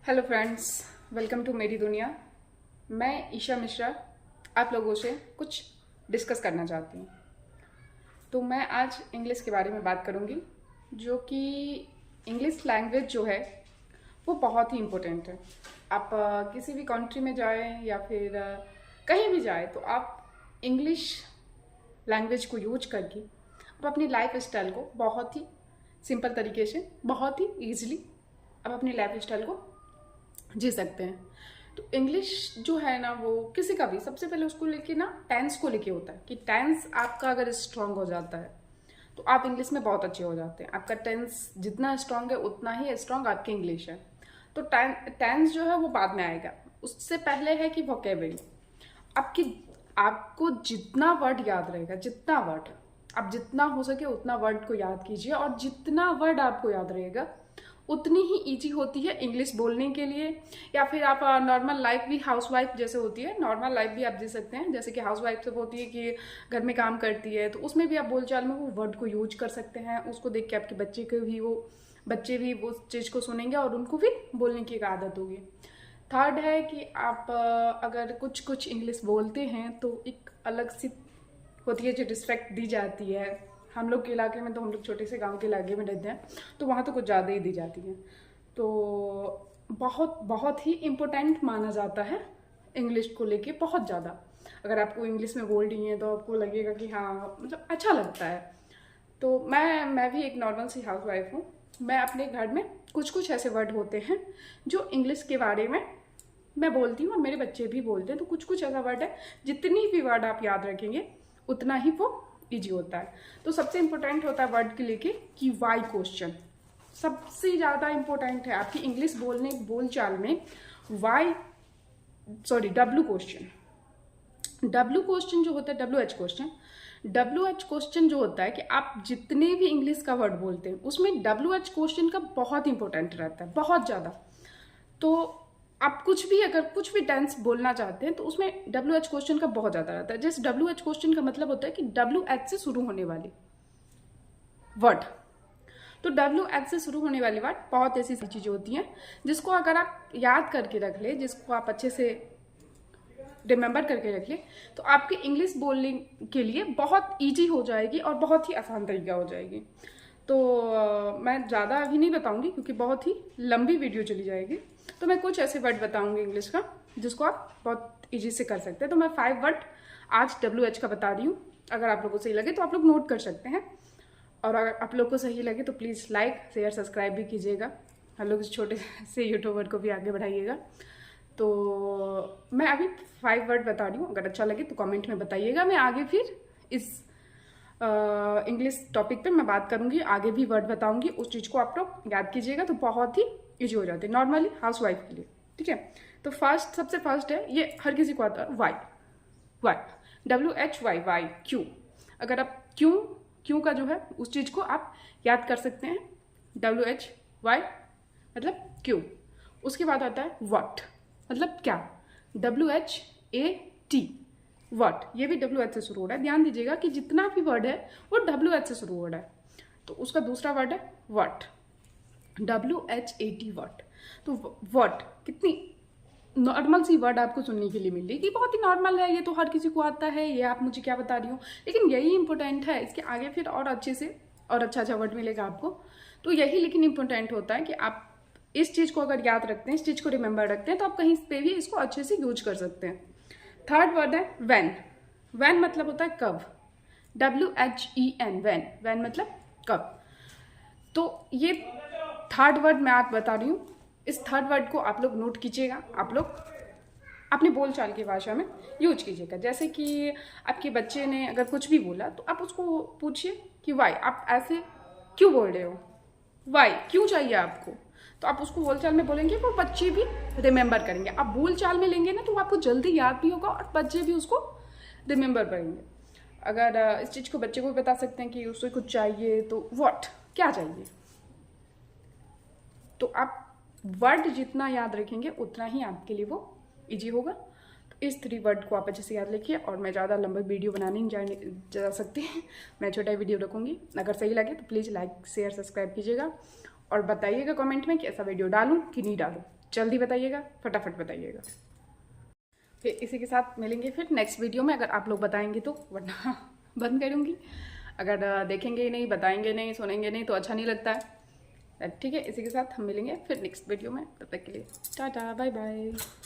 Hello friends, welcome to मेरी दुनिया। मैं ईशा मिश्रा आप लोगों से कुछ डिस्कस करना चाहती हूँ। तो मैं आज इंग्लिश के बारे में बात करूँगी, जो कि इंग्लिश लैंग्वेज जो है वो बहुत ही इम्पोर्टेंट है। आप किसी भी कंट्री में जाएं या फिर कहीं भी जाएं तो आप इंग्लिश लैंग्वेज को यूज करके आप अपनी लाइफ स्टाइल को बहुत ही सिंपल तरीके से, बहुत ही ईजिली आप अपनी लाइफ स्टाइल को जी सकते हैं। तो इंग्लिश जो है ना, वो किसी का भी सबसे पहले उसको लेके ना टेंस को लेके होता है कि टेंस आपका अगर स्ट्रांग हो जाता है तो आप इंग्लिश में बहुत अच्छे हो जाते हैं। आपका टेंस जितना स्ट्रांग है उतना ही स्ट्रांग आपकी इंग्लिश है। तो टेंस जो है वो बाद में आएगा, उससे पहले है कि वोकेबलरी। आपको जितना वर्ड याद रहेगा, जितना वर्ड आप जितना हो सके उतना वर्ड को याद कीजिए, और जितना वर्ड आपको याद रहेगा उतनी ही इजी होती है इंग्लिश बोलने के लिए। या फिर आप नॉर्मल लाइफ भी, हाउसवाइफ जैसे होती है, नॉर्मल लाइफ भी आप जी सकते हैं। जैसे कि हाउसवाइफ सब होती है कि घर में काम करती है, तो उसमें भी आप बोलचाल में वो वर्ड को यूज कर सकते हैं। उसको देख के आपके बच्चे भी वो चीज़ को सुनेंगे और उनको भी बोलने की एक आदत होगी। थर्ड है कि आप अगर कुछ इंग्लिश बोलते हैं तो एक अलग सी होती है जो रिस्पेक्ट दी जाती है। हम लोग के इलाके में, तो हम लोग छोटे से गांव के इलाके में रहते हैं, तो वहाँ तो कुछ ज़्यादा ही दी जाती है। तो बहुत बहुत ही इम्पोर्टेंट माना जाता है इंग्लिश को लेके, बहुत ज़्यादा। अगर आपको इंग्लिश में बोल रही हैं तो आपको लगेगा कि हाँ, मतलब अच्छा लगता है। तो मैं भी एक नॉर्मल सी हाउसवाइफ हूँ। मैं अपने घर में कुछ ऐसे वर्ड होते हैं जो इंग्लिश के बारे में मैं बोलती हूँ और मेरे बच्चे भी बोलते हैं। तो कुछ ऐसा वर्ड है, जितनी भी वर्ड आप याद रखेंगे उतना ही वो ईजी होता है। तो सबसे इंपॉर्टेंट होता है वर्ड के लेके कि वाई क्वेश्चन सबसे ज़्यादा इंपॉर्टेंट है आपकी इंग्लिश बोलचाल में। डब्ल्यू क्वेश्चन जो होता है, डब्ल्यू एच क्वेश्चन जो होता है कि आप जितने भी इंग्लिश का वर्ड बोलते हैं उसमें डब्ल्यू एच क्वेश्चन का बहुत इंपॉर्टेंट रहता है, बहुत ज़्यादा। तो आप अगर कुछ भी टेंस बोलना चाहते हैं तो उसमें डब्ल्यू एच क्वेश्चन का बहुत ज़्यादा रहता है। जैसे डब्ल्यू एच क्वेश्चन का मतलब होता है कि डब्ल्यू एच से शुरू होने वाली वर्ड। तो डब्ल्यू एच से शुरू होने वाली वर्ड बहुत ऐसी चीज़ें होती हैं जिसको अगर आप याद करके रख ले, जिसको आप अच्छे से रिमेंबर करके रख ले, तो आपकी इंग्लिश बोलने के लिए बहुत ईजी हो जाएगी और बहुत ही आसान तरीका हो जाएगी। तो मैं ज़्यादा अभी नहीं बताऊंगी क्योंकि बहुत ही लंबी वीडियो चली जाएगी। तो मैं कुछ ऐसे वर्ड बताऊंगी इंग्लिश का जिसको आप बहुत ईजी से कर सकते हैं। तो मैं 5 वर्ड आज WH का बता रही हूँ। अगर आप लोगों को सही लगे तो आप लोग नोट कर सकते हैं, और अगर आप लोग को सही लगे तो प्लीज़ लाइक शेयर सब्सक्राइब भी कीजिएगा। हम लोग इस छोटे से यूट्यूबर को भी आगे बढ़ाइएगा। तो मैं अभी 5 वर्ड बता रही हूँ, अगर अच्छा लगे तो कमेंट में बताइएगा। मैं आगे फिर इस इंग्लिश टॉपिक पे मैं बात करूंगी, आगे भी वर्ड बताऊंगी, उस चीज़ को आप लोग याद कीजिएगा तो बहुत ही ईजी हो जाती है नॉर्मली हाउसवाइफ के लिए। ठीक है, तो सबसे फर्स्ट है, ये हर किसी को आता है, वाई WHY, वाई, क्यों। अगर आप क्यों का जो है उस चीज़ को आप याद कर सकते हैं, WHY मतलब क्यों। उसके बाद आता है व्हाट, मतलब क्या, WHAT, व्हाट। ये भी WH से शुरू हो रहा है। ध्यान दीजिएगा कि जितना भी वर्ड है वो WH से शुरू हो रहा है। तो उसका दूसरा वर्ड है व्हाट, WHAT, व्हाट। तो व्हाट कितनी नॉर्मल सी वर्ड आपको सुनने के लिए मिल रही है कि बहुत ही नॉर्मल है, ये तो हर किसी को आता है, ये आप मुझे क्या बता रही हो, लेकिन यही इंपॉर्टेंट है। इसके आगे फिर और अच्छे से और अच्छा वर्ड मिलेगा आपको। तो यही लेकिन इंपॉर्टेंट होता है कि आप इस चीज़ को अगर याद रखते हैं, इस चीज़ को रिमेंबर रखते हैं, तो आप कहीं पे भी इसको अच्छे से यूज कर सकते हैं। थर्ड वर्ड है वैन मतलब होता है कब, WHEN, वैन मतलब कब। तो ये थर्ड वर्ड मैं आज बता रही हूँ। इस थर्ड वर्ड को आप लोग नोट कीजिएगा, आप लोग अपनी बोलचाल की भाषा में यूज कीजिएगा। जैसे कि आपके बच्चे ने अगर कुछ भी बोला तो आप उसको पूछिए कि वाई, आप ऐसे क्यों बोल रहे हो, वाई क्यों चाहिए आपको। तो आप उसको बोलचाल में बोलेंगे, वो बच्चे भी रिमेंबर करेंगे। आप बोलचाल में लेंगे ना तो आपको जल्दी याद भी होगा और बच्चे भी उसको रिमेंबर करेंगे। अगर इस चीज़ को बच्चे को भी बता सकते हैं कि उसको कुछ चाहिए तो व्हाट, क्या चाहिए। तो आप वर्ड जितना याद रखेंगे उतना ही आपके लिए वो इजी होगा। तो इस 3 वर्ड को आप अच्छे से याद रखिए, और मैं ज़्यादा लंबा वीडियो बनाने नहीं जा सकती मैं छोटा वीडियो रखूँगी। अगर सही लगे तो प्लीज़ लाइक शेयर सब्सक्राइब कीजिएगा, और बताइएगा कमेंट में कि ऐसा वीडियो डालूं कि नहीं डालूं। जल्दी बताइएगा, फटाफट बताइएगा। फिर इसी के साथ मिलेंगे फिर नेक्स्ट वीडियो में, अगर आप लोग बताएंगे तो, वरना बंद करूँगी। अगर देखेंगे ही नहीं, बताएंगे नहीं, सुनेंगे नहीं तो अच्छा नहीं लगता है। ठीक है, इसी के साथ हम मिलेंगे फिर नेक्स्ट वीडियो में। तब तक के लिए टाटा बाय बाय।